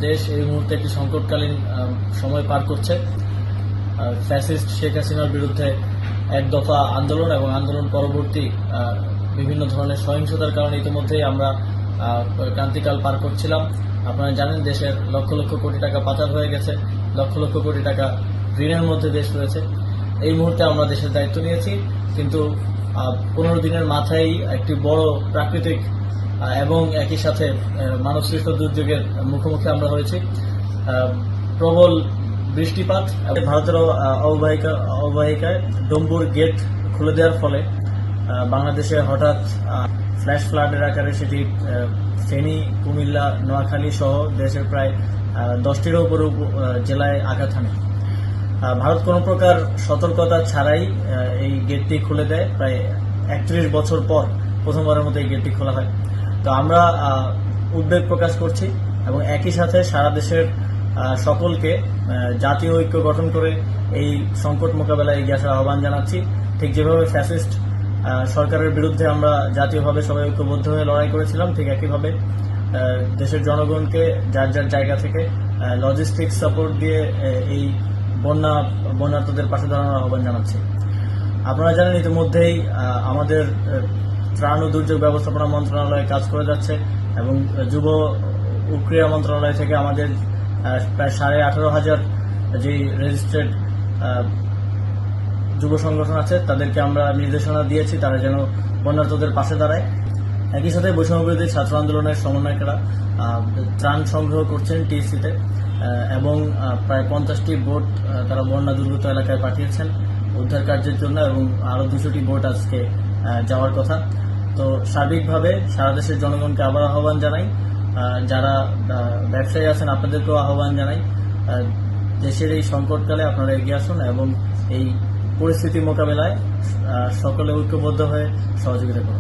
দেশ এই মুহূর্তে একটি সংকটকালীন সময় পার করছে। ফ্যাসিস্ট শেখ হাসিনার বিরুদ্ধে এক দফা আন্দোলন এবং আন্দোলন পরবর্তী বিভিন্ন ধরনের সহিংসতার কারণে ইতিমধ্যেই আমরা ক্রান্তিকাল পার করছিলাম। আপনারা জানেন দেশের লক্ষ লক্ষ কোটি টাকা পাচার হয়ে গেছে, লক্ষ লক্ষ কোটি টাকা ঋণের মধ্যে দেশ রয়েছে। এই মুহূর্তে আমরা দেশের দায়িত্ব নিয়েছি, কিন্তু 15 দিনের মাথায় একটি বড় প্রাকৃতিক এবং একই সাথে মানবসৃষ্ট দুর্যোগের মুখোমুখি আমরা হয়েছি। প্রবল বৃষ্টিপাত, ভারতের অববাহিকায় ডম্বুর গেট খুলে দেওয়ার ফলে বাংলাদেশে হঠাৎ ফ্ল্যাশ ফ্লাডের আকারে সেটি ফেনী, কুমিল্লা, নোয়াখালী সহ দেশের প্রায় 10টিরও উপরে জেলায় আঘাত হানে। ভারত কোনো প্রকার সতর্কতা ছাড়াই এই গেটটি খুলে দেয়। প্রায় 31 বছর পর প্রথমবারের মতো এই গেটটি খোলা হয়। তো আমরা উদ্বেগ প্রকাশ করছি এবং একই সাথে সারা দেশের সকলকে জাতীয় ঐক্য গঠন করে এই সংকট মোকাবেলায় এগিয়ে আসার আহ্বান জানাচ্ছি। ঠিক যেভাবে ফ্যাসিস্ট সরকারের বিরুদ্ধে আমরা জাতীয়ভাবে সবাই ঐক্যবদ্ধ হয়ে লড়াই করেছিলাম, ঠিক একইভাবে দেশের জনগণকে যার যার জায়গা থেকে লজিস্টিক সাপোর্ট দিয়ে এই বন্যার্তদের পাশে দাঁড়ানোর আহ্বান জানাচ্ছি। আপনারা জানেন ইতিমধ্যেই আমাদের ত্রাণ ও দুর্যোগ ব্যবস্থাপনা মন্ত্রণালয়ে কাজ করে যাচ্ছে এবং যুব ও ক্রীড়া মন্ত্রণালয় থেকে আমাদের প্রায় 18,500 যে রেজিস্ট্রেড যুব সংগঠন আছে তাদেরকে আমরা নির্দেশনা দিয়েছি তারা যেন বন্যার্তদের পাশে দাঁড়ায়। একই সাথে বৈষম্যবিরোধী ছাত্র আন্দোলনের সমন্বয়কেরা ত্রাণ সংগ্রহ করছেন টিএসসিতে এবং প্রায় 50টি বোট তারা বন্যা দুর্গত এলাকায় পাঠিয়েছেন উদ্ধার কার্যের জন্য এবং আরও 200টি বোট আজকে যাওয়ার কথা। তো সার্বিকভাবে সারা দেশের জনগণকে আবার আহ্বান জানাই, যারা ব্যবসায়ী আছেন আপনাদেরকেও আহ্বান জানাই, দেশের এই সংকটকালে আপনারা এগিয়ে আসুন এবং এই পরিস্থিতি মোকাবেলায় সকলে ঐক্যবদ্ধ হয়ে সহযোগিতা করুন।